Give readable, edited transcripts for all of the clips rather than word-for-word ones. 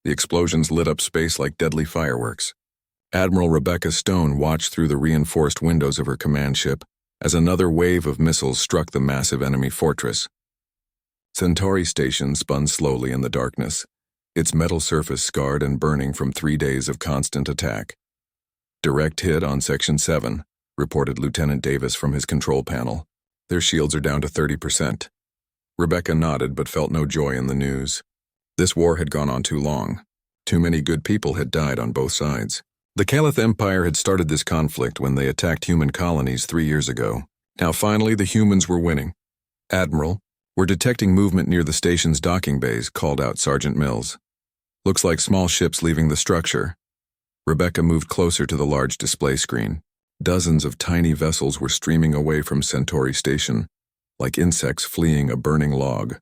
The explosions lit up space like deadly fireworks. Admiral Rebecca Stone watched through the reinforced windows of her command ship as another wave of missiles struck the massive enemy fortress. Centauri Station spun slowly in the darkness, its metal surface scarred and burning from 3 days of constant attack. "Direct hit on Section 7, reported Lieutenant Davis from his control panel. "Their shields are down to 30%. Rebecca nodded but felt no joy in the news. This war had gone on too long. Too many good people had died on both sides. The Caliph Empire had started this conflict when they attacked human colonies 3 years ago. Now finally the humans were winning. "Admiral, we're detecting movement near the station's docking bays," called out Sergeant Mills. "Looks like small ships leaving the structure." Rebecca moved closer to the large display screen. Dozens of tiny vessels were streaming away from Centauri Station, like insects fleeing a burning log.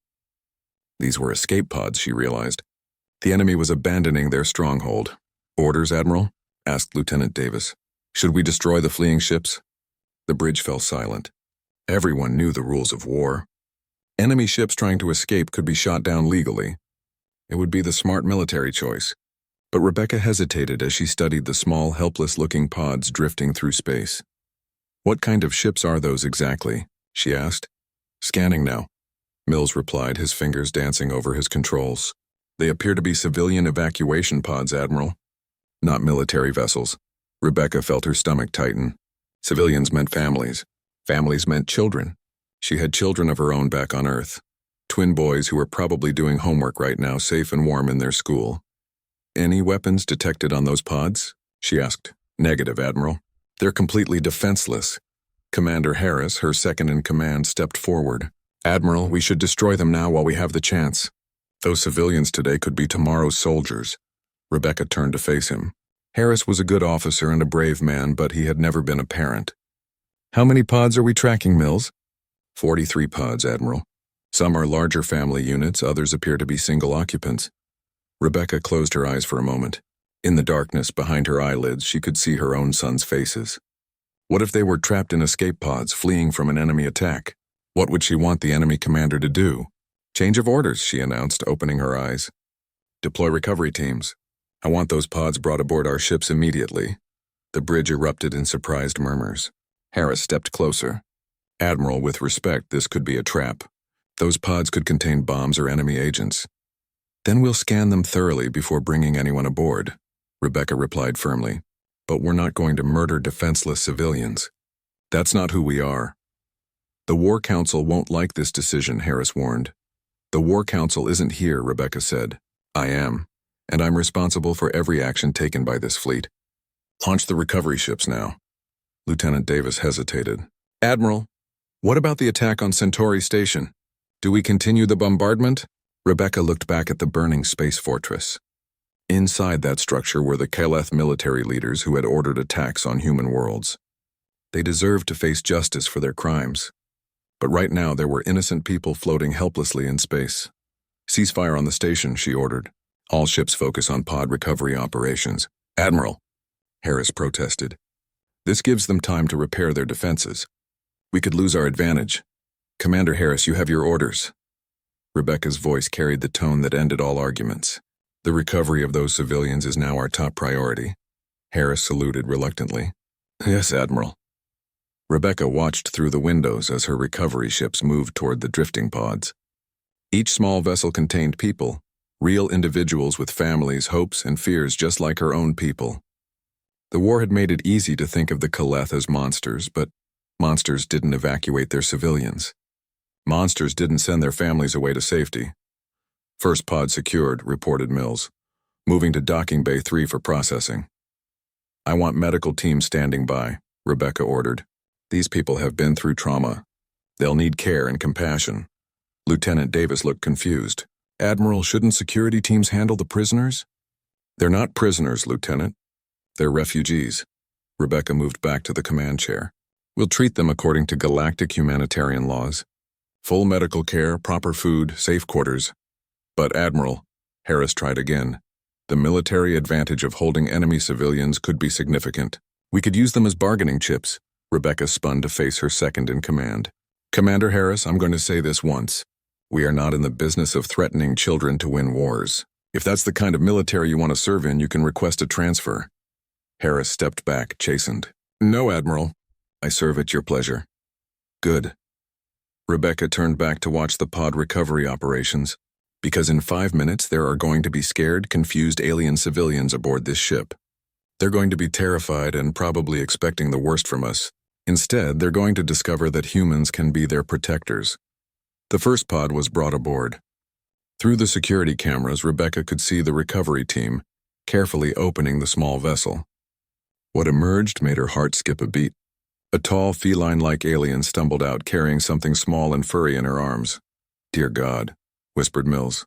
These were escape pods, she realized. The enemy was abandoning their stronghold. "Orders, Admiral?" asked Lieutenant Davis. "Should we destroy the fleeing ships?" The bridge fell silent. Everyone knew the rules of war. Enemy ships trying to escape could be shot down legally. It would be the smart military choice. But Rebecca hesitated as she studied the small, helpless-looking pods drifting through space. "What kind of ships are those exactly?" she asked. "Scanning now," Mills replied, his fingers dancing over his controls. "They appear to be civilian evacuation pods, Admiral. Not military vessels." Rebecca felt her stomach tighten. Civilians meant families. Families meant children. She had children of her own back on Earth. Twin boys who were probably doing homework right now, safe and warm in their school. "Any weapons detected on those pods?" she asked. "Negative, Admiral. They're completely defenseless." Commander Harris, her second-in-command, stepped forward. "Admiral, we should destroy them now while we have the chance. Those civilians today could be tomorrow's soldiers." Rebecca turned to face him. Harris was a good officer and a brave man, but he had never been a parent. "How many pods are we tracking, Mills?" 43 pods, Admiral. Some are larger family units, others appear to be single occupants." Rebecca closed her eyes for a moment. In the darkness behind her eyelids, she could see her own sons' faces. What if they were trapped in escape pods, fleeing from an enemy attack? What would she want the enemy commander to do? "Change of orders," she announced, opening her eyes. "Deploy recovery teams. I want those pods brought aboard our ships immediately." The bridge erupted in surprised murmurs. Harris stepped closer. "Admiral, with respect, this could be a trap. Those pods could contain bombs or enemy agents." "Then we'll scan them thoroughly before bringing anyone aboard," Rebecca replied firmly. "But we're not going to murder defenseless civilians. That's not who we are." "The War Council won't like this decision," Harris warned. "The War Council isn't here," Rebecca said. "I am, and I'm responsible for every action taken by this fleet. Launch the recovery ships now." Lieutenant Davis hesitated. "Admiral, what about the attack on Centauri Station? Do we continue the bombardment?" Rebecca looked back at the burning space fortress. Inside that structure were the Caliph military leaders who had ordered attacks on human worlds. They deserved to face justice for their crimes. But right now there were innocent people floating helplessly in space. "Ceasefire on the station," she ordered. "All ships focus on pod recovery operations." "Admiral," Harris protested. "This gives them time to repair their defenses. We could lose our advantage." "Commander Harris, you have your orders." Rebecca's voice carried the tone that ended all arguments. "The recovery of those civilians is now our top priority." Harris saluted reluctantly. "Yes, Admiral." Rebecca watched through the windows as her recovery ships moved toward the drifting pods. Each small vessel contained people, real individuals with families, hopes, and fears just like her own people. The war had made it easy to think of the Caliph as monsters, but monsters didn't evacuate their civilians. Monsters didn't send their families away to safety. "First pod secured," reported Mills. "Moving to docking bay 3 for processing." "I want medical teams standing by," Rebecca ordered. "These people have been through trauma. They'll need care and compassion." Lieutenant Davis looked confused. "Admiral, shouldn't security teams handle the prisoners?" "They're not prisoners, Lieutenant. They're refugees." Rebecca moved back to the command chair. "We'll treat them according to galactic humanitarian laws. Full medical care, proper food, safe quarters. But Admiral," Harris tried again, "the military advantage of holding enemy civilians could be significant. We could use them as bargaining chips." Rebecca spun to face her second-in-command. "Commander Harris, I'm going to say this once. We are not in the business of threatening children to win wars. If that's the kind of military you want to serve in, you can request a transfer. Harris stepped back, chastened. No, Admiral. I serve at your pleasure. Good. Rebecca turned back to watch the pod recovery operations, because in 5 minutes there are going to be scared, confused alien civilians aboard this ship. They're going to be terrified and probably expecting the worst from us. Instead, they're going to discover that humans can be their protectors. The first pod was brought aboard. Through the security cameras, Rebecca could see the recovery team carefully opening the small vessel. What emerged made her heart skip a beat. A tall, feline-like alien stumbled out carrying something small and furry in her arms. Dear God, whispered Mills.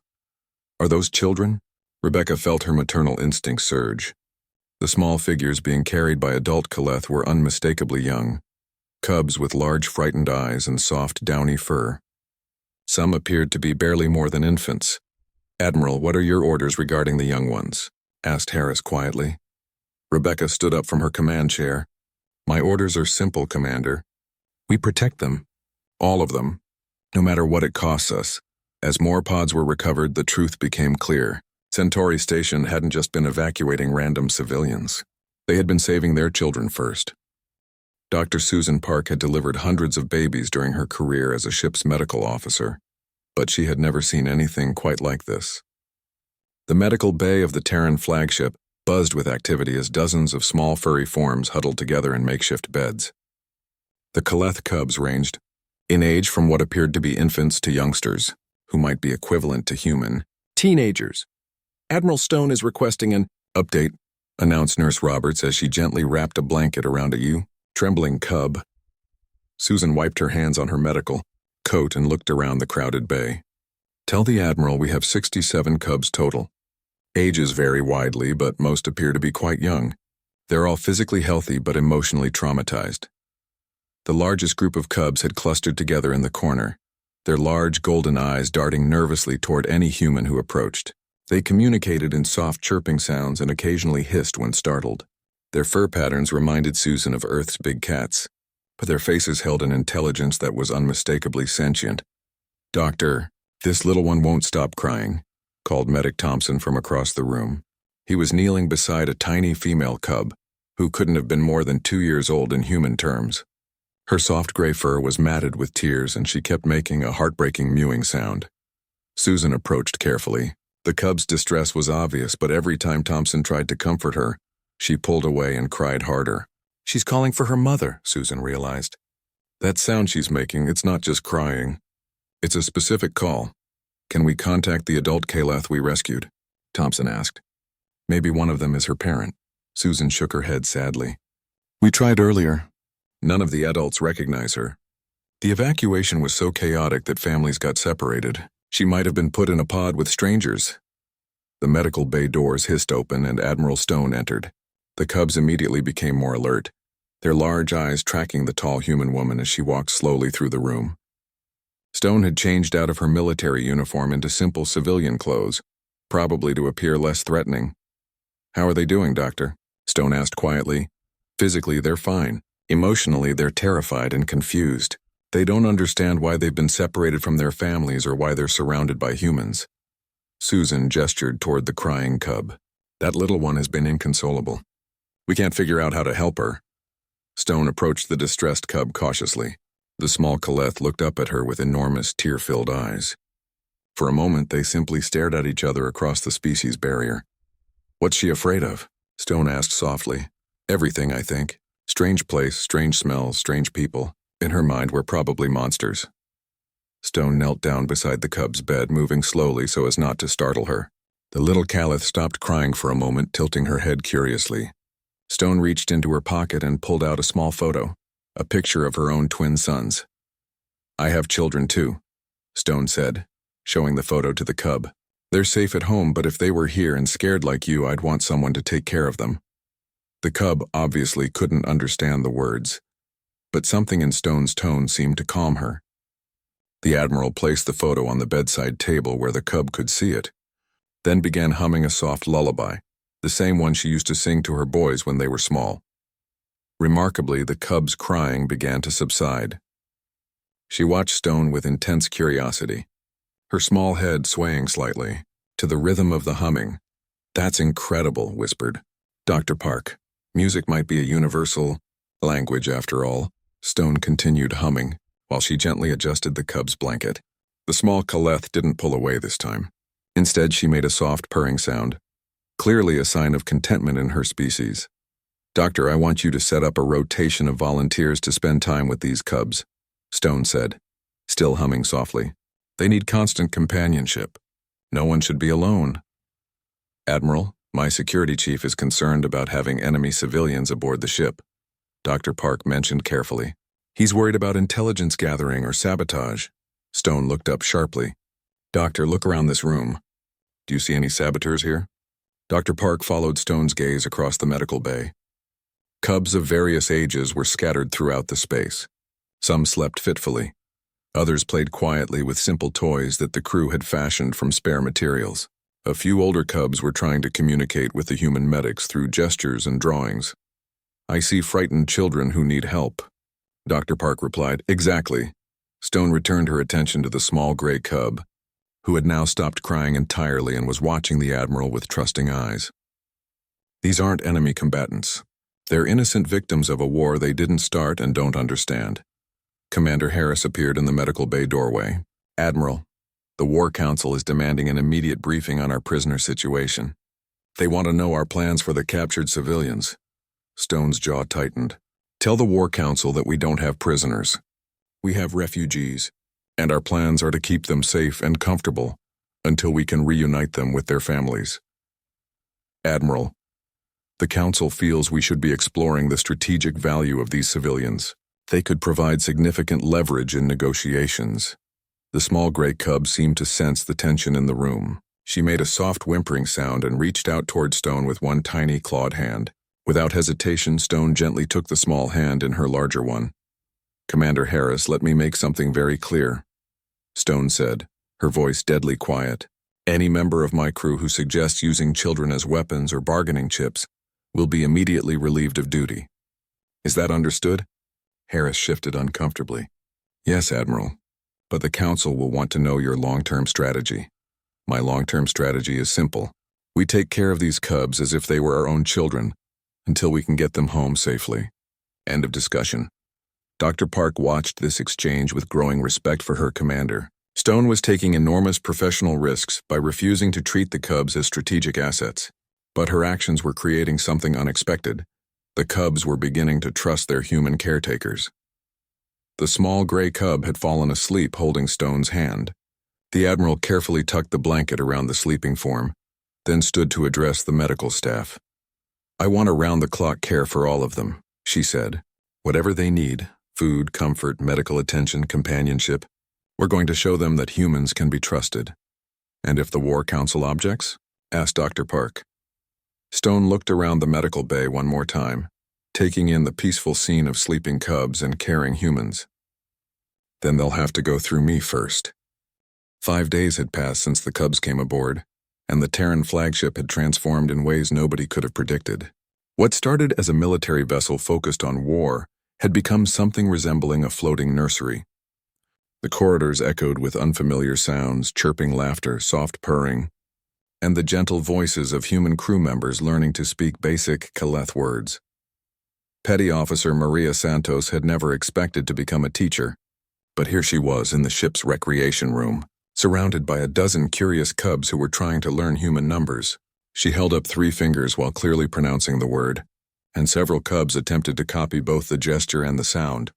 Are those children? Rebecca felt her maternal instinct surge. The small figures being carried by adult Kaleth were unmistakably young, cubs with large frightened eyes and soft, downy fur. Some appeared to be barely more than infants. Admiral, what are your orders regarding the young ones? Asked Harris quietly. Rebecca stood up from her command chair. My orders are simple, Commander. We protect them. All of them. No matter what it costs us. As more pods were recovered, the truth became clear. Centauri Station hadn't just been evacuating random civilians. They had been saving their children first. Dr. Susan Park had delivered hundreds of babies during her career as a ship's medical officer, but she had never seen anything quite like this. The medical bay of the Terran flagship buzzed with activity as dozens of small furry forms huddled together in makeshift beds. The Kaleth cubs ranged in age from what appeared to be infants to youngsters, who might be equivalent to human teenagers. Admiral Stone is requesting an update, announced Nurse Roberts as she gently wrapped a blanket around a trembling cub. Susan wiped her hands on her medical coat and looked around the crowded bay. Tell the Admiral we have 67 cubs total. Ages vary widely, but most appear to be quite young. They're all physically healthy but emotionally traumatized. The largest group of cubs had clustered together in the corner, their large golden eyes darting nervously toward any human who approached. They communicated in soft chirping sounds and occasionally hissed when startled. Their fur patterns reminded Susan of Earth's big cats, but their faces held an intelligence that was unmistakably sentient. Doctor, this little one won't stop crying, called Medic Thompson from across the room. He was kneeling beside a tiny female cub, who couldn't have been more than 2 years old in human terms. Her soft gray fur was matted with tears and she kept making a heartbreaking mewing sound. Susan approached carefully. The cub's distress was obvious, but every time Thompson tried to comfort her, she pulled away and cried harder. She's calling for her mother, Susan realized. That sound she's making, it's not just crying. It's a specific call. Can we contact the adult Kaleth we rescued? Thompson asked. Maybe one of them is her parent. Susan shook her head sadly. We tried earlier. None of the adults recognize her. The evacuation was so chaotic that families got separated. She might have been put in a pod with strangers. The medical bay doors hissed open and Admiral Stone entered. The cubs immediately became more alert, their large eyes tracking the tall human woman as she walked slowly through the room. Stone had changed out of her military uniform into simple civilian clothes, probably to appear less threatening. How are they doing, Doctor? Stone asked quietly. Physically, they're fine. Emotionally, they're terrified and confused. They don't understand why they've been separated from their families or why they're surrounded by humans. Susan gestured toward the crying cub. That little one has been inconsolable. We can't figure out how to help her. Stone approached the distressed cub cautiously. The small Kaleth looked up at her with enormous, tear-filled eyes. For a moment, they simply stared at each other across the species barrier. What's she afraid of? Stone asked softly. Everything, I think. Strange place, strange smells, strange people. In her mind, we're probably monsters. Stone knelt down beside the cub's bed, moving slowly so as not to startle her. The little Kaleth stopped crying for a moment, tilting her head curiously. Stone reached into her pocket and pulled out a small photo, a picture of her own twin sons. I have children too, Stone said, showing the photo to the cub. They're safe at home, but if they were here and scared like you, I'd want someone to take care of them. The cub obviously couldn't understand the words, but something in Stone's tone seemed to calm her. The Admiral placed the photo on the bedside table where the cub could see it, then began humming a soft lullaby, the same one she used to sing to her boys when they were small. Remarkably, the cub's crying began to subside. She watched Stone with intense curiosity, her small head swaying slightly. to the rhythm of the humming. "That's incredible," whispered Dr. Park. "Music might be a universal language after all." Stone continued humming, while she gently adjusted the cub's blanket. The small Caleth didn't pull away this time. Instead, she made a soft purring sound, clearly a sign of contentment in her species. "Doctor, I want you to set up a rotation of volunteers to spend time with these cubs," Stone said, still humming softly. "They need constant companionship. No one should be alone." "Admiral, my security chief is concerned about having enemy civilians aboard the ship," Dr. Park mentioned carefully. "He's worried about intelligence gathering or sabotage." Stone looked up sharply. "Doctor, look around this room. Do you see any saboteurs here?" Dr. Park followed Stone's gaze across the medical bay. Cubs of various ages were scattered throughout the space. Some slept fitfully. Others played quietly with simple toys that the crew had fashioned from spare materials. A few older cubs were trying to communicate with the human medics through gestures and drawings. "I see frightened children who need help," Dr. Park replied. "Exactly." Stone returned her attention to the small gray cub, who had now stopped crying entirely and was watching the Admiral with trusting eyes. "These aren't enemy combatants. They're innocent victims of a war they didn't start and don't understand." Commander Harris appeared in the medical bay doorway. "Admiral, the War Council is demanding an immediate briefing on our prisoner situation. They want to know our plans for the captured civilians." Stone's jaw tightened. "Tell the War Council that we don't have prisoners. We have refugees, and our plans are to keep them safe and comfortable until we can reunite them with their families. Admiral, the Council feels we should be exploring the strategic value of these civilians. They could provide significant leverage in negotiations." The small gray cub seemed to sense the tension in the room. She made a soft whimpering sound and reached out toward Stone with one tiny clawed hand. Without hesitation, Stone gently took the small hand in her larger one. "Commander Harris, let me make something very clear," Stone said, her voice deadly quiet. "Any member of my crew who suggests using children as weapons or bargaining chips will be immediately relieved of duty. Is that understood?" Harris shifted uncomfortably. "Yes, Admiral, but the Council will want to know your long-term strategy." "My long-term strategy is simple. We take care of these cubs as if they were our own children until we can get them home safely." End of discussion. Dr. Park watched this exchange with growing respect for her commander. Stone was taking enormous professional risks by refusing to treat the cubs as strategic assets. But her actions were creating something unexpected. The cubs were beginning to trust their human caretakers. The small gray cub had fallen asleep holding Stone's hand. The Admiral carefully tucked the blanket around the sleeping form, then stood to address the medical staff. "I want around-the-clock care for all of them," she said. "Whatever they need, food, comfort, medical attention, companionship, we're going to show them that humans can be trusted." "And if the War Council objects?" asked Dr. Park. Stone looked around the medical bay one more time, taking in the peaceful scene of sleeping cubs and caring humans. "Then they'll have to go through me first." 5 days had passed since the cubs came aboard, and the Terran flagship had transformed in ways nobody could have predicted. What started as a military vessel focused on war had become something resembling a floating nursery. The corridors echoed with unfamiliar sounds, chirping laughter, soft purring, and the gentle voices of human crew members learning to speak basic Caleth words. Petty Officer Maria Santos had never expected to become a teacher, but here she was in the ship's recreation room, surrounded by a dozen curious cubs who were trying to learn human numbers. She held up 3 fingers while clearly pronouncing the word, and several cubs attempted to copy both the gesture and the sound.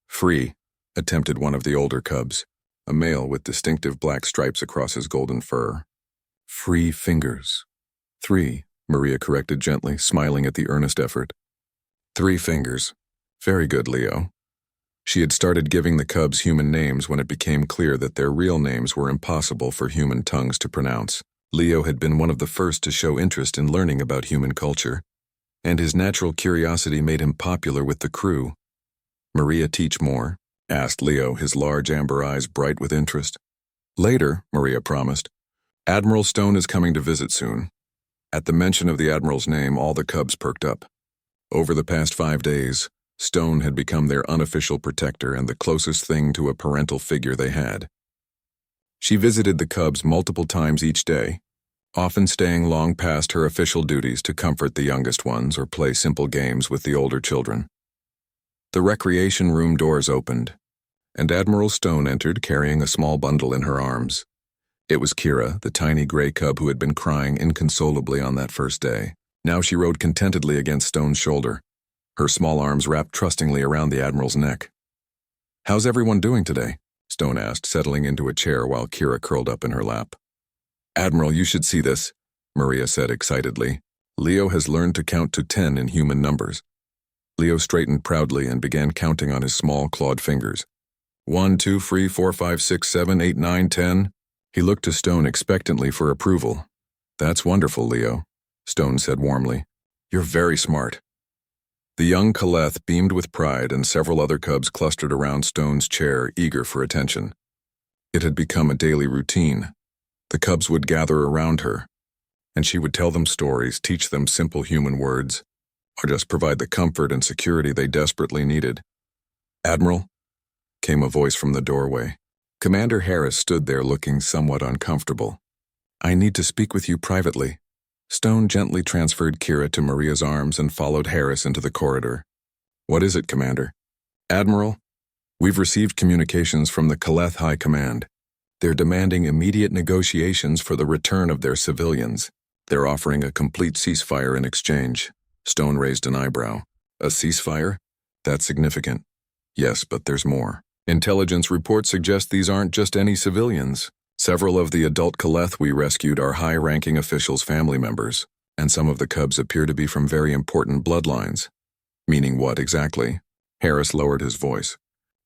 "Free," attempted one of the older cubs, a male with distinctive black stripes across his golden fur. "Free fingers." "3," Maria corrected gently, smiling at the earnest effort. 3 fingers. Very good, Leo. She had started giving the cubs human names when it became clear that their real names were impossible for human tongues to pronounce. Leo had been one of the first to show interest in learning about human culture, and his natural curiosity made him popular with the crew. "Maria teach more?" asked Leo, his large amber eyes bright with interest. "Later," Maria promised. "Admiral Stone is coming to visit soon." At the mention of the Admiral's name, all the cubs perked up. Over the past 5 days, Stone had become their unofficial protector and the closest thing to a parental figure they had. She visited the cubs multiple times each day, often staying long past her official duties to comfort the youngest ones or play simple games with the older children. The recreation room doors opened, and Admiral Stone entered carrying a small bundle in her arms. It was Kira, the tiny gray cub who had been crying inconsolably on that first day. Now she rode contentedly against Stone's shoulder, her small arms wrapped trustingly around the Admiral's neck. "How's everyone doing today?" Stone asked, settling into a chair while Kira curled up in her lap. "Admiral, you should see this," Maria said excitedly. "Leo has learned to count to 10 in human numbers." Leo straightened proudly and began counting on his small, clawed fingers. 1, 2, 3, 4, 5, 6, 7, 8, 9, 10. He looked to Stone expectantly for approval. "That's wonderful, Leo," Stone said warmly. "You're very smart." The young Kaleth beamed with pride, and several other cubs clustered around Stone's chair, eager for attention. It had become a daily routine. The cubs would gather around her, and she would tell them stories, teach them simple human words, or just provide the comfort and security they desperately needed. "Admiral?" came a voice from the doorway. Commander Harris stood there looking somewhat uncomfortable. "I need to speak with you privately." Stone gently transferred Kira to Maria's arms and followed Harris into the corridor. "What is it, Commander?" "Admiral, we've received communications from the Kaleth High Command. They're demanding immediate negotiations for the return of their civilians. They're offering a complete ceasefire in exchange." Stone raised an eyebrow. "A ceasefire? That's significant." "Yes, but there's more. Intelligence reports suggest these aren't just any civilians. Several of the adult Kaleth we rescued are high-ranking officials' family members, and some of the cubs appear to be from very important bloodlines." "Meaning what exactly?" Harris lowered his voice.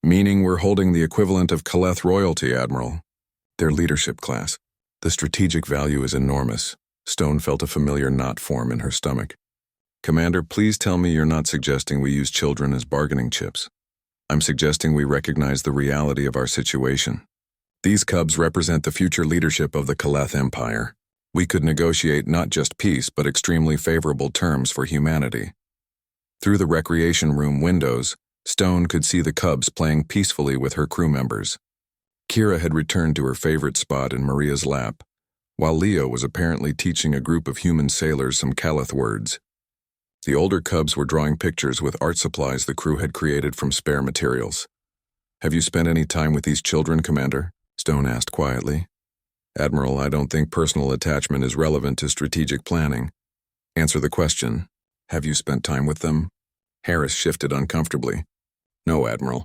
"Meaning we're holding the equivalent of Kaleth royalty, Admiral. Their leadership class. The strategic value is enormous." Stone felt a familiar knot form in her stomach. "Commander, please tell me you're not suggesting we use children as bargaining chips." "I'm suggesting we recognize the reality of our situation. These cubs represent the future leadership of the Kaleth Empire. We could negotiate not just peace but extremely favorable terms for humanity." Through the recreation room windows, Stone could see the cubs playing peacefully with her crew members. Kira had returned to her favorite spot in Maria's lap, while Leo was apparently teaching a group of human sailors some Kaleth words. The older cubs were drawing pictures with art supplies the crew had created from spare materials. "Have you spent any time with these children, Commander?" Stone asked quietly. "Admiral, I don't think personal attachment is relevant to strategic planning. Answer the question. Have you spent time with them?" Harris shifted uncomfortably. "No, Admiral.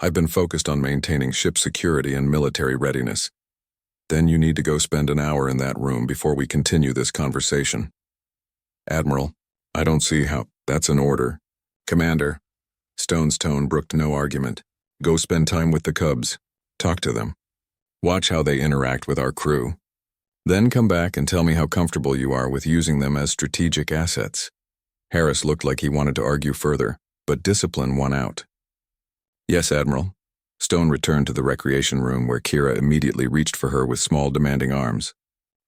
I've been focused on maintaining ship security and military readiness." "Then you need to go spend an hour in that room before we continue this conversation." "Admiral, I don't see how." "That's an order." "Commander." Stone's tone brooked no argument. "Go spend time with the cubs. Talk to them. Watch how they interact with our crew. Then come back and tell me how comfortable you are with using them as strategic assets." Harris looked like he wanted to argue further, but discipline won out. "Yes, Admiral." Stone returned to the recreation room where Kira immediately reached for her with small, demanding arms.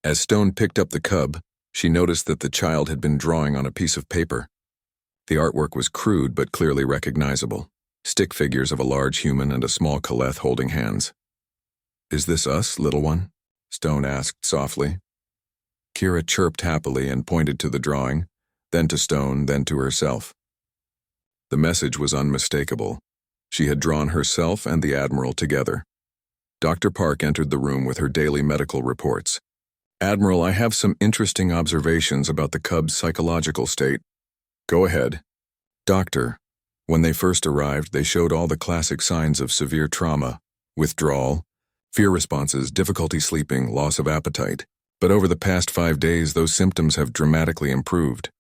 As Stone picked up the cub, she noticed that the child had been drawing on a piece of paper. The artwork was crude but clearly recognizable. Stick figures of a large human and a small Kaleth holding hands. "Is this us, little one?" Stone asked softly. Kira chirped happily and pointed to the drawing, then to Stone, then to herself. The message was unmistakable. She had drawn herself and the Admiral together. Dr. Park entered the room with her daily medical reports. "Admiral, I have some interesting observations about the cub's psychological state." "Go ahead." "Doctor, when they first arrived, they showed all the classic signs of severe trauma: withdrawal, fear responses, difficulty sleeping, loss of appetite. But over the past 5 days, those symptoms have dramatically improved."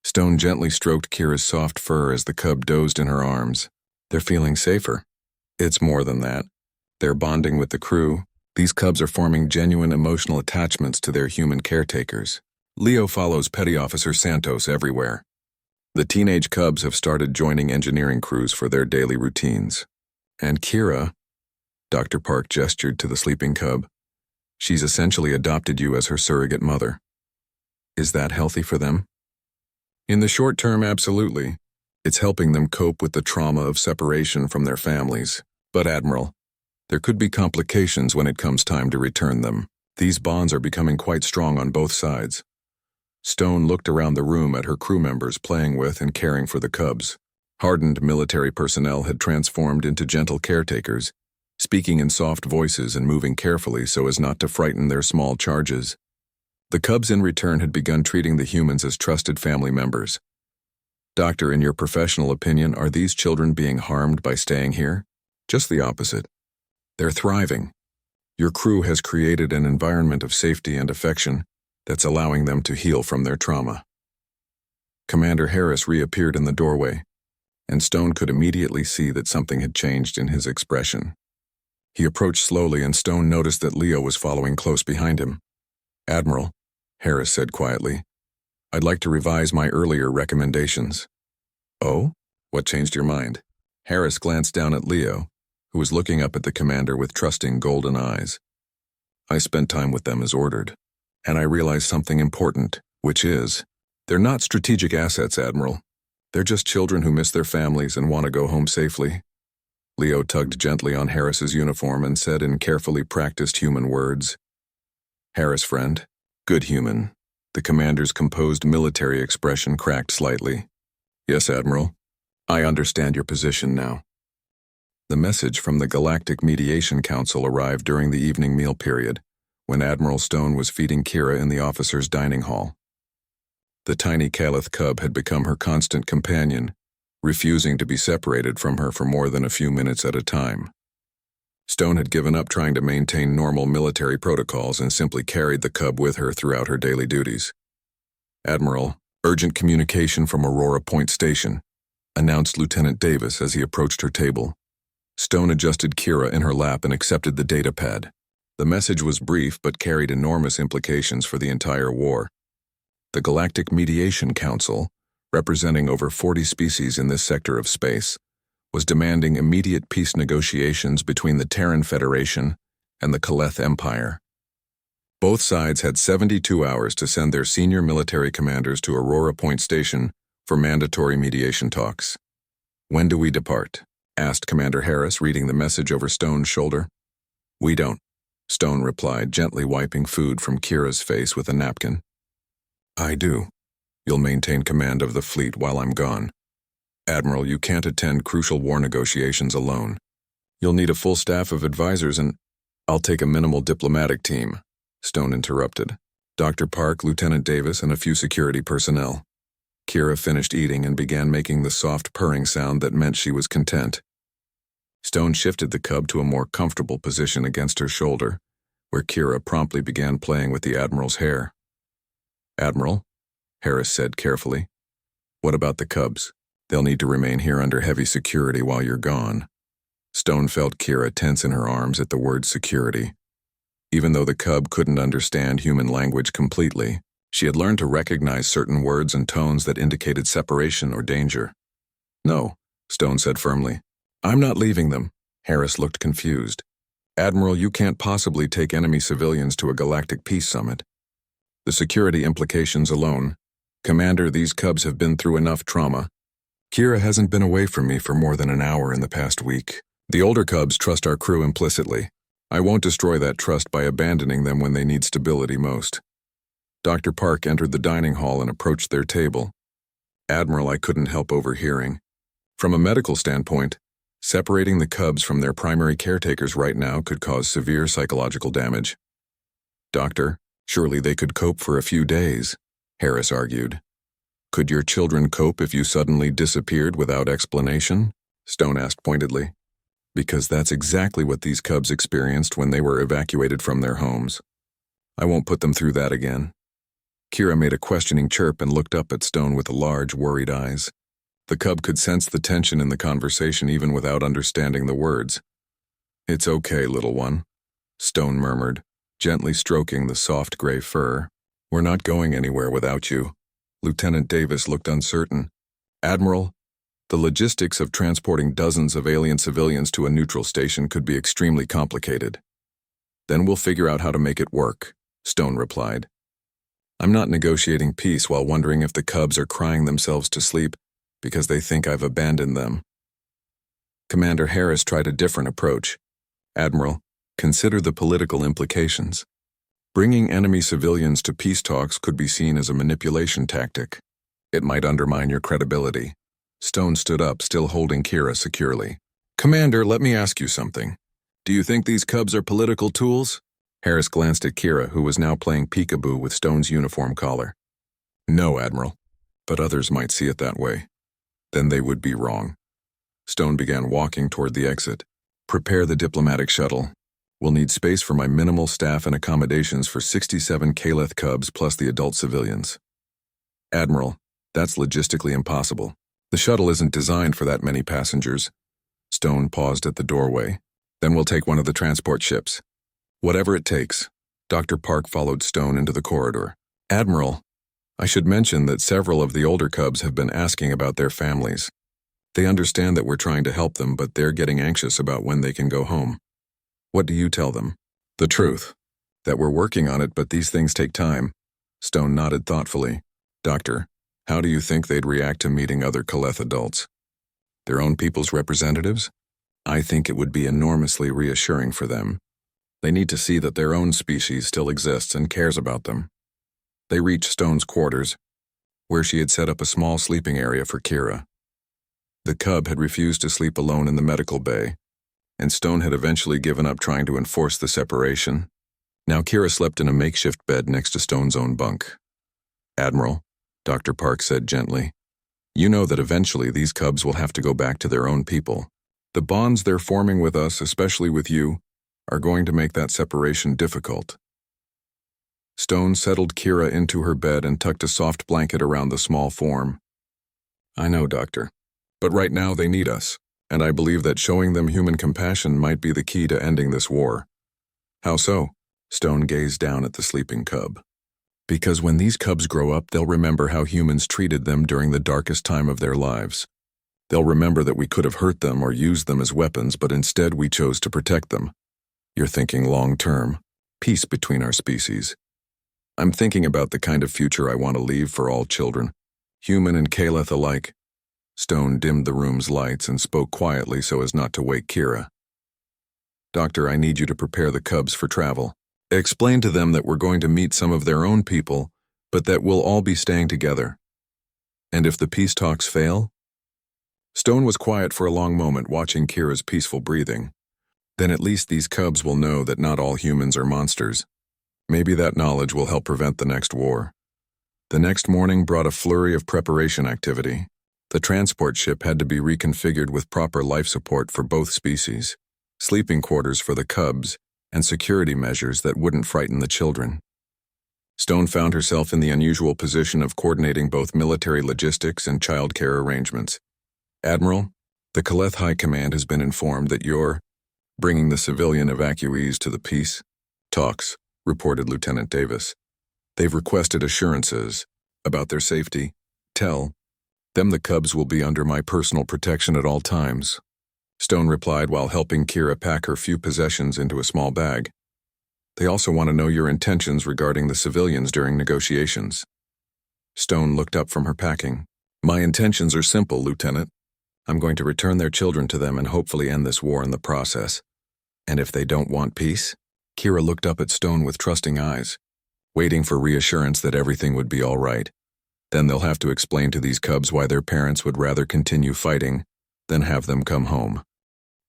Stone gently stroked Kira's soft fur as the cub dozed in her arms. "They're feeling safer." "It's more than that. They're bonding with the crew. These cubs are forming genuine emotional attachments to their human caretakers. Leo follows Petty Officer Santos everywhere. The teenage cubs have started joining engineering crews for their daily routines. And Kira," Dr. Park gestured to the sleeping cub, "she's essentially adopted you as her surrogate mother. Is that healthy for them?" "In the short term, absolutely. It's helping them cope with the trauma of separation from their families. But, Admiral, there could be complications when it comes time to return them." These bonds are becoming quite strong on both sides. Stone looked around the room at her crew members playing with and caring for the cubs. Hardened military personnel had transformed into gentle caretakers, speaking in soft voices and moving carefully so as not to frighten their small charges. The cubs in return had begun treating the humans as trusted family members. Doctor, in your professional opinion, are these children being harmed by staying here? Just the opposite. They're thriving. Your crew has created an environment of safety and affection that's allowing them to heal from their trauma. Commander Harris reappeared in the doorway, and Stone could immediately see that something had changed in his expression. He approached slowly, and Stone noticed that Leo was following close behind him. "Admiral," Harris said quietly, "I'd like to revise my earlier recommendations." "Oh? What changed your mind?" Harris glanced down at Leo, who was looking up at the commander with trusting golden eyes. "I spent time with them as ordered, and I realized something important, which is, they're not strategic assets, Admiral. They're just children who miss their families and want to go home safely." Leo tugged gently on Harris's uniform and said in carefully practiced human words, "Harris, friend, good human." The commander's composed military expression cracked slightly. "Yes, Admiral. I understand your position now." The message from the Galactic Mediation Council arrived during the evening meal period, when Admiral Stone was feeding Kira in the officers' dining hall. The tiny Calith cub had become her constant companion, refusing to be separated from her for more than a few minutes at a time. Stone had given up trying to maintain normal military protocols and simply carried the cub with her throughout her daily duties. "Admiral, urgent communication from Aurora Point Station," announced Lieutenant Davis as he approached her table. Stone adjusted Kira in her lap and accepted the data pad. The message was brief but carried enormous implications for the entire war. The Galactic Mediation Council, representing over 40 species in this sector of space, was demanding immediate peace negotiations between the Terran Federation and the Calith Empire. Both sides had 72 hours to send their senior military commanders to Aurora Point Station for mandatory mediation talks. "When do we depart?" asked Commander Harris, reading the message over Stone's shoulder. "We don't," Stone replied, gently wiping food from Kira's face with a napkin. "I do. You'll maintain command of the fleet while I'm gone. Admiral, you can't attend crucial war negotiations alone. You'll need a full staff of advisors and—" "I'll take a minimal diplomatic team," Stone interrupted. "Dr. Park, Lieutenant Davis, and a few security personnel." Kira finished eating and began making the soft purring sound that meant she was content. Stone shifted the cub to a more comfortable position against her shoulder, where Kira promptly began playing with the Admiral's hair. "Admiral," Harris said carefully, "what about the cubs? They'll need to remain here under heavy security while you're gone." Stone felt Kira tense in her arms at the word security. Even though the cub couldn't understand human language completely, she had learned to recognize certain words and tones that indicated separation or danger. "No," Stone said firmly. "I'm not leaving them." Harris looked confused. "Admiral, you can't possibly take enemy civilians to a galactic peace summit. The security implications alone. Commander, these cubs have been through enough trauma. Kira hasn't been away from me for more than an hour in the past week. The older cubs trust our crew implicitly. I won't destroy that trust by abandoning them when they need stability most." Dr. Park entered the dining hall and approached their table. "Admiral, I couldn't help overhearing. From a medical standpoint, separating the cubs from their primary caretakers right now could cause severe psychological damage." "Doctor, surely they could cope for a few days," Harris argued. "Could your children cope if you suddenly disappeared without explanation?" Stone asked pointedly. "Because that's exactly what these cubs experienced when they were evacuated from their homes. I won't put them through that again." Kira made a questioning chirp and looked up at Stone with large, worried eyes. The cub could sense the tension in the conversation even without understanding the words. "It's okay, little one," Stone murmured, gently stroking the soft gray fur. "We're not going anywhere without you." Lieutenant Davis looked uncertain. "Admiral, the logistics of transporting dozens of alien civilians to a neutral station could be extremely complicated." "Then we'll figure out how to make it work," Stone replied. "I'm not negotiating peace while wondering if the cubs are crying themselves to sleep because they think I've abandoned them." Commander Harris tried a different approach. "Admiral, consider the political implications. Bringing enemy civilians to peace talks could be seen as a manipulation tactic. It might undermine your credibility. Stone stood up, still holding Kira securely. Commander, let me ask you something. Do you think these cubs are political tools? Harris glanced at Kira, who was now playing peekaboo with Stone's uniform collar. No, Admiral, but others might see it that way. Then they would be wrong. Stone began walking toward the exit. Prepare the diplomatic shuttle. We'll need space for my minimal staff and accommodations for 67 Kaleth cubs plus the adult civilians. Admiral, that's logistically impossible. The shuttle isn't designed for that many passengers. Stone paused at the doorway. Then we'll take one of the transport ships. Whatever it takes. Dr. Park followed Stone into the corridor. Admiral, I should mention that several of the older cubs have been asking about their families. They understand that we're trying to help them, but they're getting anxious about when they can go home. What do you tell them? The truth. That we're working on it, but these things take time. Stone nodded thoughtfully. Doctor, how do you think they'd react to meeting other Kaleth adults? Their own people's representatives? I think it would be enormously reassuring for them. They need to see that their own species still exists and cares about them. They reached Stone's quarters, where she had set up a small sleeping area for Kira. The cub had refused to sleep alone in the medical bay, and Stone had eventually given up trying to enforce the separation. Now Kira slept in a makeshift bed next to Stone's own bunk. Admiral, Dr. Park said gently, you know that eventually these cubs will have to go back to their own people. The bonds they're forming with us, especially with you, are going to make that separation difficult. Stone settled Kira into her bed and tucked a soft blanket around the small form. I know, Doctor. But right now they need us, and I believe that showing them human compassion might be the key to ending this war. How so? Stone gazed down at the sleeping cub. Because when these cubs grow up, they'll remember how humans treated them during the darkest time of their lives. They'll remember that we could have hurt them or used them as weapons, but instead we chose to protect them. You're thinking long-term, peace between our species. I'm thinking about the kind of future I want to leave for all children, human and Kaleth alike. Stone dimmed the room's lights and spoke quietly so as not to wake Kira. Doctor, I need you to prepare the cubs for travel. Explain to them that we're going to meet some of their own people, but that we'll all be staying together. And if the peace talks fail? Stone was quiet for a long moment, watching Kira's peaceful breathing. Then at least these cubs will know that not all humans are monsters. Maybe that knowledge will help prevent the next war. The next morning brought a flurry of preparation activity. The transport ship had to be reconfigured with proper life support for both species, sleeping quarters for the cubs, and security measures that wouldn't frighten the children. Stone found herself in the unusual position of coordinating both military logistics and childcare arrangements. Admiral, the Kaleth High Command has been informed that you're bringing the civilian evacuees to the peace talks, reported Lieutenant Davis. They've requested assurances about their safety. Tell them the cubs will be under my personal protection at all times. Stone replied while helping Kira pack her few possessions into a small bag. They also want to know your intentions regarding the civilians during negotiations. Stone looked up from her packing. My intentions are simple, Lieutenant. I'm going to return their children to them and hopefully end this war in the process. And if they don't want peace? Kira looked up at Stone with trusting eyes, waiting for reassurance that everything would be all right. Then they'll have to explain to these cubs why their parents would rather continue fighting than have them come home.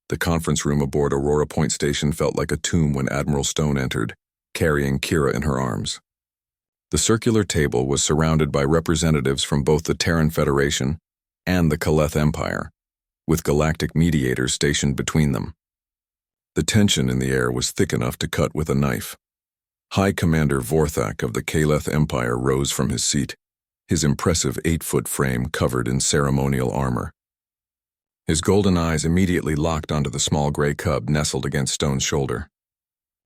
The conference room aboard Aurora Point Station felt like a tomb when Admiral Stone entered, carrying Kira in her arms. The circular table was surrounded by representatives from both the Terran Federation and the Kaleth Empire, with galactic mediators stationed between them. The tension in the air was thick enough to cut with a knife. High Commander Vorthak of the Kaleth Empire rose from his seat, his impressive 8-foot frame covered in ceremonial armor. His golden eyes immediately locked onto the small gray cub nestled against Stone's shoulder.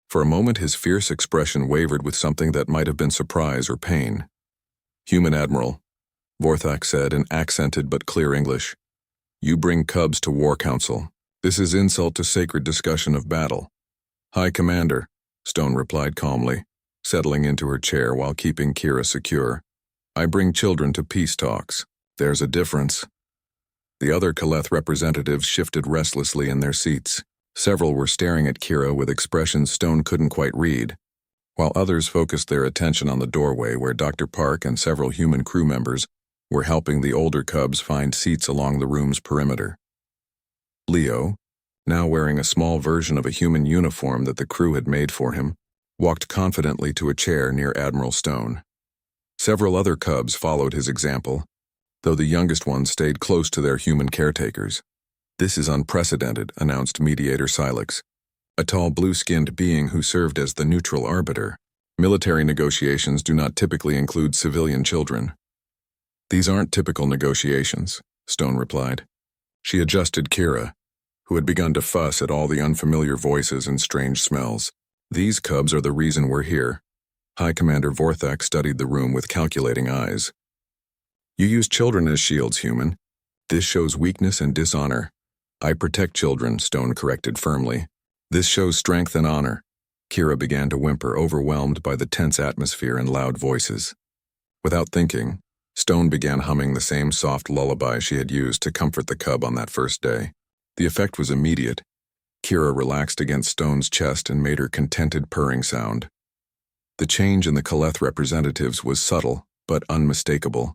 For a moment his fierce expression wavered with something that might have been surprise or pain. Human Admiral, Vorthak said in accented but clear English, you bring cubs to War Council. This is insult to sacred discussion of battle. High Commander, Stone replied calmly, settling into her chair while keeping Kira secure. I bring children to peace talks. There's a difference. The other Kaleth representatives shifted restlessly in their seats. Several were staring at Kira with expressions Stone couldn't quite read, while others focused their attention on the doorway where Dr. Park and several human crew members were helping the older cubs find seats along the room's perimeter. Leo, now wearing a small version of a human uniform that the crew had made for him, walked confidently to a chair near Admiral Stone. Several other cubs followed his example, though the youngest ones stayed close to their human caretakers. "This is unprecedented," announced Mediator Silex, a tall blue-skinned being who served as the neutral arbiter. "Military negotiations do not typically include civilian children." "These aren't typical negotiations," Stone replied. She adjusted Kira, who had begun to fuss at all the unfamiliar voices and strange smells. "These cubs are the reason we're here." High Commander Vorthak studied the room with calculating eyes. "You use children as shields, human. This shows weakness and dishonor." "I protect children," Stone corrected firmly. "This shows strength and honor." Kira began to whimper, overwhelmed by the tense atmosphere and loud voices. Without thinking, Stone began humming the same soft lullaby she had used to comfort the cub on that first day. The effect was immediate. Kira relaxed against Stone's chest and made her contented purring sound. The change in the Kaleth representatives was subtle, but unmistakable.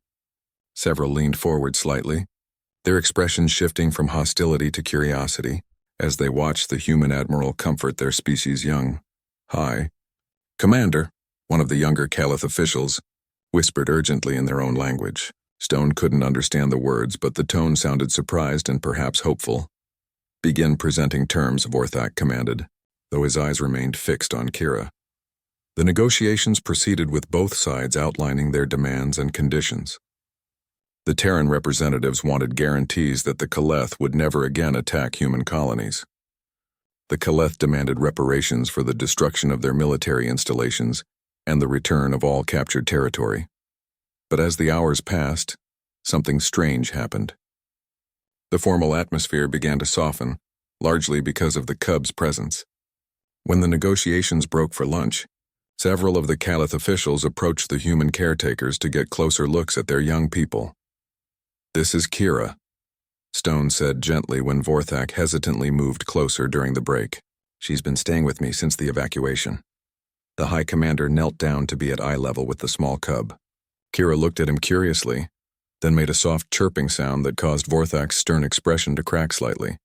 Several leaned forward slightly, their expressions shifting from hostility to curiosity, as they watched the human admiral comfort their species' young. "Hi, Commander," one of the younger Kaleth officials whispered urgently in their own language. Stone couldn't understand the words, but the tone sounded surprised and perhaps hopeful. "Begin presenting terms," Vorthak commanded, though his eyes remained fixed on Kira. The negotiations proceeded with both sides outlining their demands and conditions. The Terran representatives wanted guarantees that the Kaleth would never again attack human colonies. The Kaleth demanded reparations for the destruction of their military installations and the return of all captured territory. But as the hours passed, something strange happened. The formal atmosphere began to soften, largely because of the cubs' presence. When the negotiations broke for lunch, several of the Kaleth officials approached the human caretakers to get closer looks at their young people. "This is Kira," Stone said gently when Vorthak hesitantly moved closer during the break. "She's been staying with me since the evacuation." The High Commander knelt down to be at eye level with the small cub. Kira looked at him curiously, then made a soft chirping sound that caused Vorthak's stern expression to crack slightly.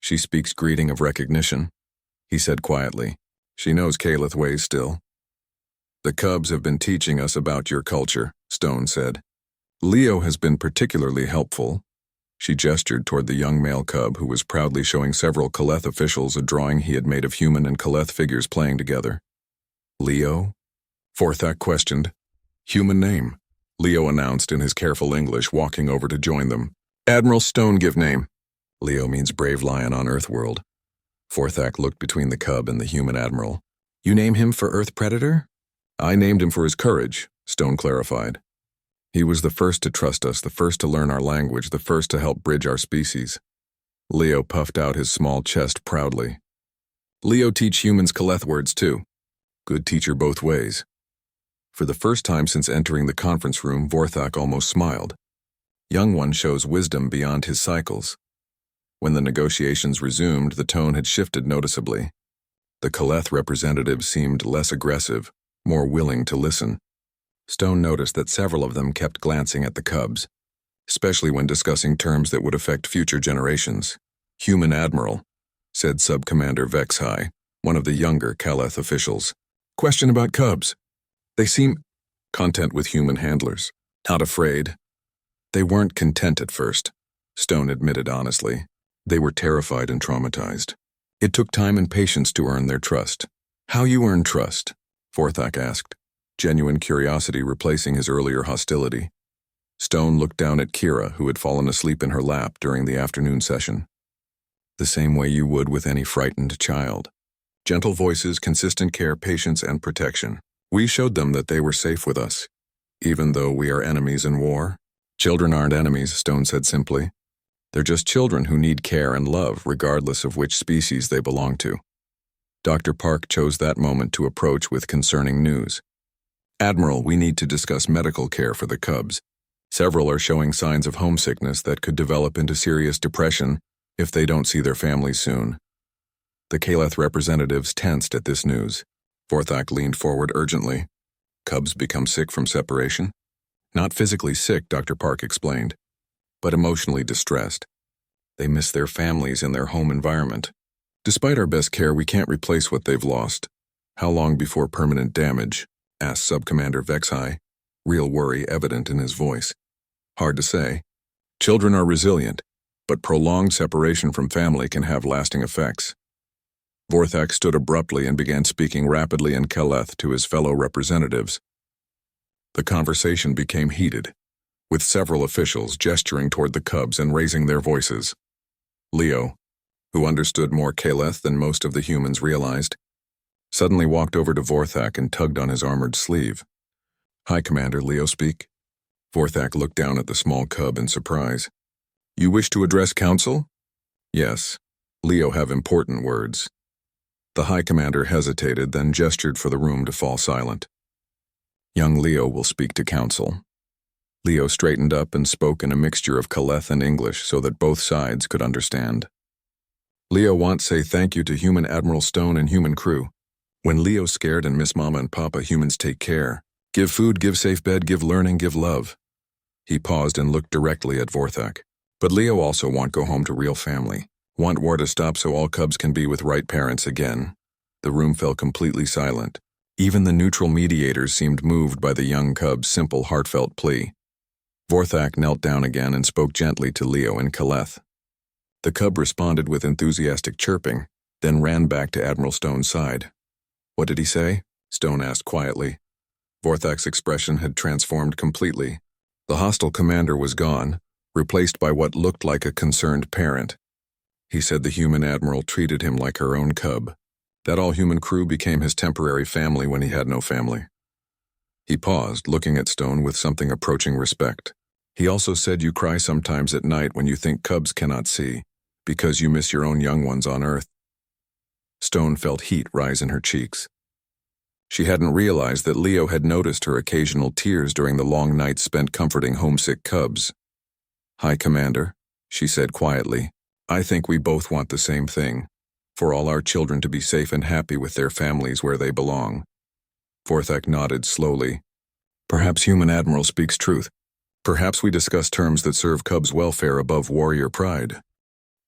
"She speaks greeting of recognition," he said quietly. "She knows Kaleth ways still." "The cubs have been teaching us about your culture," Stone said. "Leo has been particularly helpful." She gestured toward the young male cub who was proudly showing several Kaleth officials a drawing he had made of human and Kaleth figures playing together. "Leo?" Vorthak questioned. "Human name," Leo announced in his careful English, walking over to join them. "Admiral Stone give name." "Leo means brave lion on Earthworld." Vorthak looked between the cub and the human admiral. "You name him for Earth Predator?" "I named him for his courage," Stone clarified. "He was the first to trust us, the first to learn our language, the first to help bridge our species." Leo puffed out his small chest proudly. "Leo teach humans Kaleth words too. Good teacher both ways." For the first time since entering the conference room, Vorthak almost smiled. Young one shows wisdom beyond his cycles. When the negotiations resumed, the tone had shifted noticeably. The Kaleth representatives seemed less aggressive, more willing to listen. Stone noticed that several of them kept glancing at the cubs, especially when discussing terms that would affect future generations. "Human Admiral," said Sub-Commander Vexhai, one of the younger Kaleth officials. "Question about cubs. They seem content with human handlers, not afraid." "They weren't content at first," Stone admitted honestly. "They were terrified and traumatized. It took time and patience to earn their trust." "How you earn trust?" Vorthak asked, genuine curiosity replacing his earlier hostility. Stone looked down at Kira, who had fallen asleep in her lap during the afternoon session. "The same way you would with any frightened child. Gentle voices, consistent care, patience, and protection. We showed them that they were safe with us, even though we are enemies in war." "Children aren't enemies," Stone said simply. "They're just children who need care and love, regardless of which species they belong to." Dr. Park chose that moment to approach with concerning news. "Admiral, we need to discuss medical care for the cubs. Several are showing signs of homesickness that could develop into serious depression if they don't see their families soon." The Kaleth representatives tensed at this news. Vorthak leaned forward urgently. Cubs become sick from separation? Not physically sick, Dr. Park explained, but emotionally distressed. They miss their families and their home environment. Despite our best care, we can't replace what they've lost. How long before permanent damage? Asked Subcommander Vexhai, real worry evident in his voice. Hard to say. Children are resilient, but prolonged separation from family can have lasting effects. Vorthak stood abruptly and began speaking rapidly in Keleth to his fellow representatives. The conversation became heated, with several officials gesturing toward the cubs and raising their voices. Leo, who understood more Keleth than most of the humans realized, suddenly walked over to Vorthak and tugged on his armored sleeve. "Hi, Commander," Leo speak. Vorthak looked down at the small cub in surprise. "You wish to address Council?" "Yes." Leo have important words. The High Commander hesitated, then gestured for the room to fall silent. "Young Leo will speak to Council." Leo straightened up and spoke in a mixture of Keleth and English so that both sides could understand. "Leo want say thank you to human Admiral Stone and human crew. When Leo's scared and miss Mama and Papa, humans take care. Give food, give safe bed, give learning, give love." He paused and looked directly at Vorthak. "But Leo also want go home to real family. Want war to stop so all cubs can be with right parents again." The room fell completely silent. Even the neutral mediators seemed moved by the young cub's simple, heartfelt plea. Vorthak knelt down again and spoke gently to Leo and Keleth. The cub responded with enthusiastic chirping, then ran back to Admiral Stone's side. "What did he say?" Stone asked quietly. Vorthak's expression had transformed completely. The hostile commander was gone, replaced by what looked like a concerned parent. He said the human admiral treated him like her own cub, that all human crew became his temporary family when he had no family. He paused, looking at Stone with something approaching respect. "He also said you cry sometimes at night when you think cubs cannot see, because you miss your own young ones on Earth." Stone felt heat rise in her cheeks. She hadn't realized that Leo had noticed her occasional tears during the long nights spent comforting homesick cubs. "High Commander," she said quietly, "I think we both want the same thing, for all our children to be safe and happy with their families where they belong." Vorthak nodded slowly. "Perhaps human Admiral speaks truth. Perhaps we discuss terms that serve cubs' welfare above warrior pride."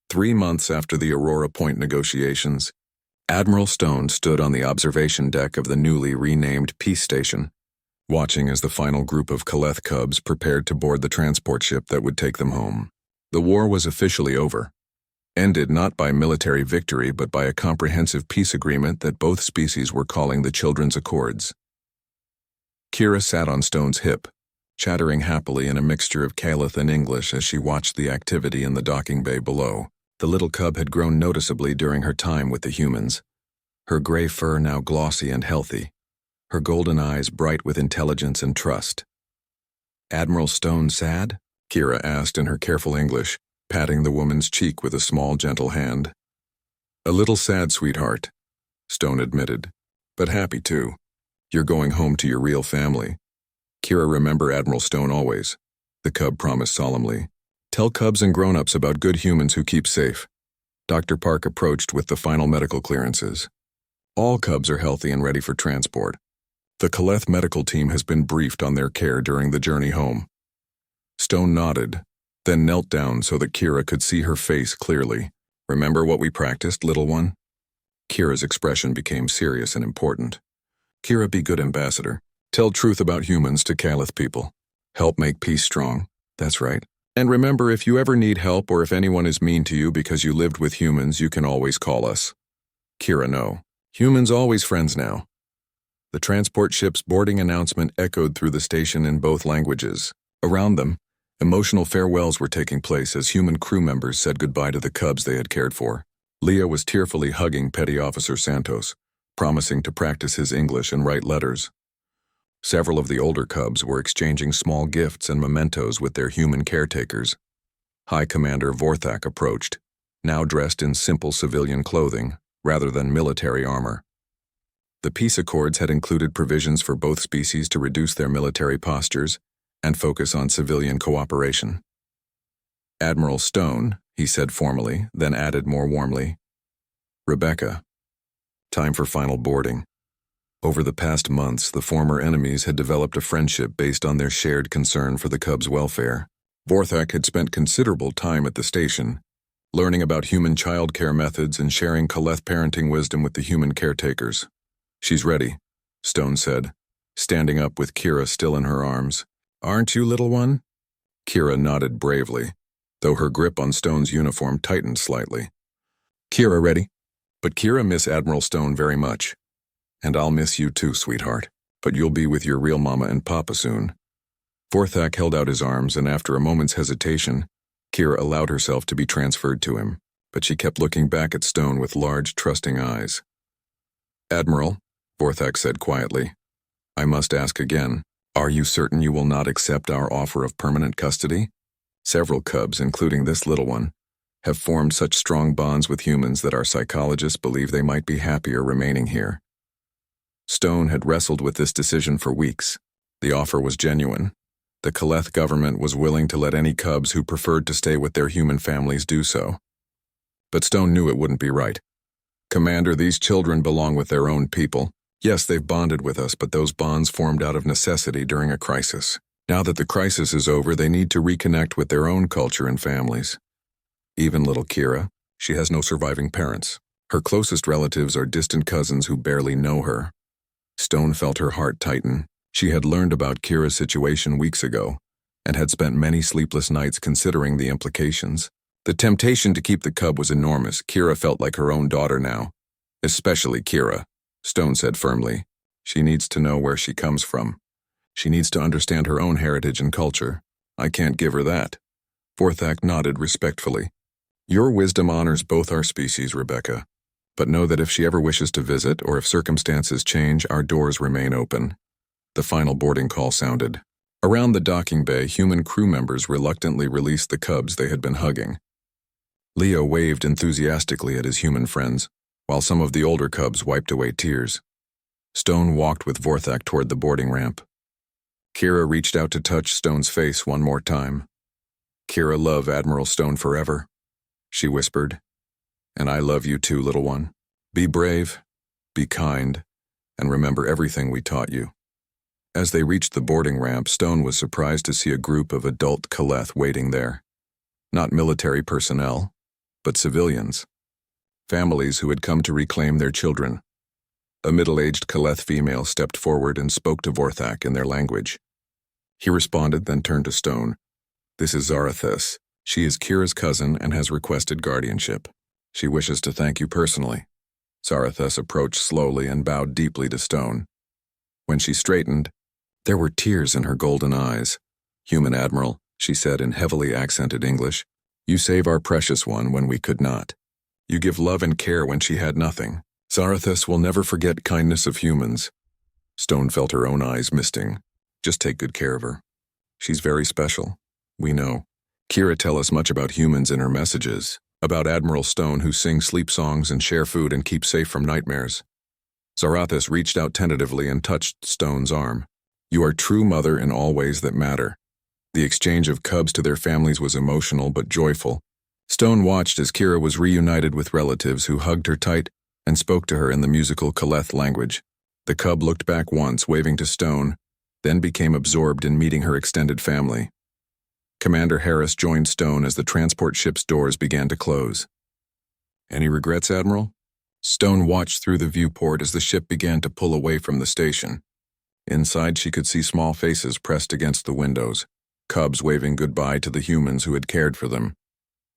3 months after the Aurora Point negotiations, Admiral Stone stood on the observation deck of the newly renamed Peace Station, watching as the final group of Keleth cubs prepared to board the transport ship that would take them home. The war was officially over, ended not by military victory but by a comprehensive peace agreement that both species were calling the Children's Accords. Kira sat on Stone's hip, chattering happily in a mixture of Keleth and English as she watched the activity in the docking bay below. The little cub had grown noticeably during her time with the humans, her gray fur now glossy and healthy, her golden eyes bright with intelligence and trust. "Admiral Stone sad?" Kira asked in her careful English, patting the woman's cheek with a small, gentle hand. "A little sad, sweetheart," Stone admitted, "but happy too. You're going home to your real family." "Kira, remember Admiral Stone always," the cub promised solemnly. "Tell cubs and grown-ups about good humans who keep safe." Dr. Park approached with the final medical clearances. "All cubs are healthy and ready for transport. The Keleth medical team has been briefed on their care during the journey home." Stone nodded, then knelt down so that Kira could see her face clearly. "Remember what we practiced, little one?" Kira's expression became serious and important. "Kira, be good ambassador. Tell truth about humans to Keleth people. Help make peace strong. That's right. And remember, if you ever need help or if anyone is mean to you because you lived with humans, you can always call us." Kira, no. Humans always friends now. The transport ship's boarding announcement echoed through the station in both languages. Around them, emotional farewells were taking place as human crew members said goodbye to the cubs they had cared for. Leo was tearfully hugging Petty Officer Santos, promising to practice his English and write letters. Several of the older cubs were exchanging small gifts and mementos with their human caretakers. High Commander Vorthak approached, now dressed in simple civilian clothing, rather than military armor. The peace accords had included provisions for both species to reduce their military postures and focus on civilian cooperation. "Admiral Stone," he said formally, then added more warmly, "Rebecca, time for final boarding." Over the past months, the former enemies had developed a friendship based on their shared concern for the cubs' welfare. Vorthak had spent considerable time at the station, learning about human childcare methods and sharing Kaleth parenting wisdom with the human caretakers. "She's ready," Stone said, standing up with Kira still in her arms. "Aren't you, little one?" Kira nodded bravely, though her grip on Stone's uniform tightened slightly. "Kira ready?" "But Kira miss Admiral Stone very much. And I'll miss you too, sweetheart. But you'll be with your real mama and papa soon." Vorthak held out his arms, and after a moment's hesitation, Kira allowed herself to be transferred to him, but she kept looking back at Stone with large, trusting eyes. "Admiral," Vorthak said quietly, "I must ask again, are you certain you will not accept our offer of permanent custody? Several cubs, including this little one, have formed such strong bonds with humans that our psychologists believe they might be happier remaining here." Stone had wrestled with this decision for weeks. The offer was genuine. The Kaleth government was willing to let any cubs who preferred to stay with their human families do so. But Stone knew it wouldn't be right. "Commander, these children belong with their own people. Yes, they've bonded with us, but those bonds formed out of necessity during a crisis. Now that the crisis is over, they need to reconnect with their own culture and families. Even little Kira, she has no surviving parents. Her closest relatives are distant cousins who barely know her." Stone felt her heart tighten. She had learned about Kira's situation weeks ago, and had spent many sleepless nights considering the implications. The temptation to keep the cub was enormous. Kira felt like her own daughter now. "Especially Kira," Stone said firmly. "She needs to know where she comes from. She needs to understand her own heritage and culture. I can't give her that." Vorthak nodded respectfully. "Your wisdom honors both our species, Rebecca. But know that if she ever wishes to visit, or if circumstances change, our doors remain open." The final boarding call sounded. Around the docking bay, human crew members reluctantly released the cubs they had been hugging. Leo waved enthusiastically at his human friends, while some of the older cubs wiped away tears. Stone walked with Vorthak toward the boarding ramp. Kira reached out to touch Stone's face one more time. "Kira, love Admiral Stone forever," she whispered. "And I love you too, little one. Be brave, be kind, and remember everything we taught you." As they reached the boarding ramp, Stone was surprised to see a group of adult Kaleth waiting there. Not military personnel, but civilians. Families who had come to reclaim their children. A middle-aged Kaleth female stepped forward and spoke to Vorthak in their language. He responded, then turned to Stone. "This is Zarathis. She is Kira's cousin and has requested guardianship. She wishes to thank you personally." Zarathis approached slowly and bowed deeply to Stone. When she straightened, there were tears in her golden eyes. "Human Admiral," she said in heavily accented English, "you save our precious one when we could not. You give love and care when she had nothing. Zarathis will never forget kindness of humans." Stone felt her own eyes misting. "Just take good care of her. She's very special. We know. Kira tell us much about humans in her messages. About Admiral Stone who sing sleep songs and share food and keep safe from nightmares." Zarathis reached out tentatively and touched Stone's arm. "You are true mother in all ways that matter." The exchange of cubs to their families was emotional but joyful. Stone watched as Kira was reunited with relatives who hugged her tight and spoke to her in the musical Kaleth language. The cub looked back once, waving to Stone, then became absorbed in meeting her extended family. Commander Harris joined Stone as the transport ship's doors began to close. "Any regrets, Admiral?" Stone watched through the viewport as the ship began to pull away from the station. Inside, she could see small faces pressed against the windows, cubs waving goodbye to the humans who had cared for them.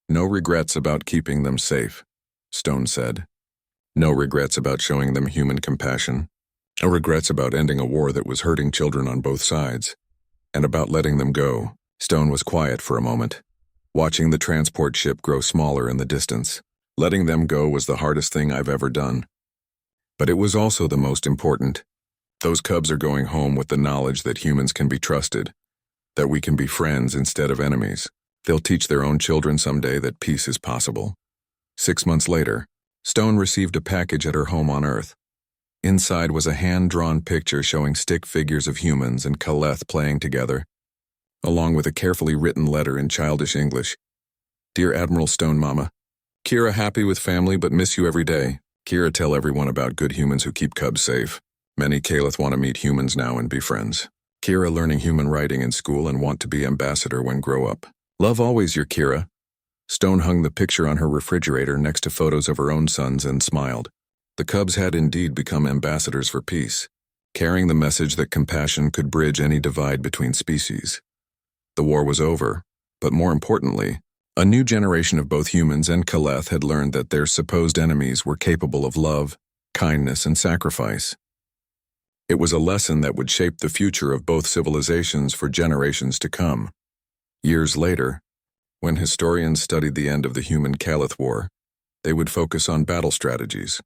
"No regrets about keeping them safe," Stone said. "No regrets about showing them human compassion. No regrets about ending a war that was hurting children on both sides. And about letting them go." Stone was quiet for a moment, watching the transport ship grow smaller in the distance. "Letting them go was the hardest thing I've ever done. But it was also the most important. Those cubs are going home with the knowledge that humans can be trusted, that we can be friends instead of enemies. They'll teach their own children someday that peace is possible." 6 months later, Stone received a package at her home on Earth. Inside was a hand-drawn picture showing stick figures of humans and Kaleth playing together, along with a carefully written letter in childish English. "Dear Admiral Stone Mama, Kira happy with family but miss you every day. Kira tell everyone about good humans who keep cubs safe. Many Caliph want to meet humans now and be friends. Kira learning human writing in school and want to be ambassador when grow up. Love always your Kira. Stone hung the picture on her refrigerator next to photos of her own sons and smiled. The Cubs had indeed become ambassadors for peace, carrying the message that compassion could bridge any divide between species. The war was over, but more importantly, a new generation of both humans and Caliph had learned that their supposed enemies were capable of love, kindness, and sacrifice. It was a lesson that would shape the future of both civilizations for generations to come. Years later, when historians studied the end of the human-Caliph War, they would focus on battle strategies,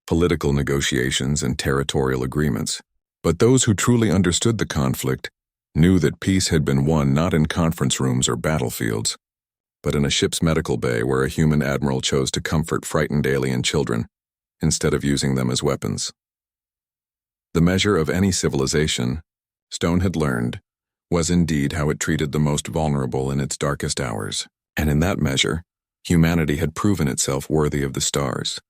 political negotiations, and territorial agreements. But those who truly understood the conflict knew that peace had been won not in conference rooms or battlefields, but in a ship's medical bay where a human admiral chose to comfort frightened alien children instead of using them as weapons. The measure of any civilization, Stone had learned, was indeed how it treated the most vulnerable in its darkest hours. And in that measure, humanity had proven itself worthy of the stars.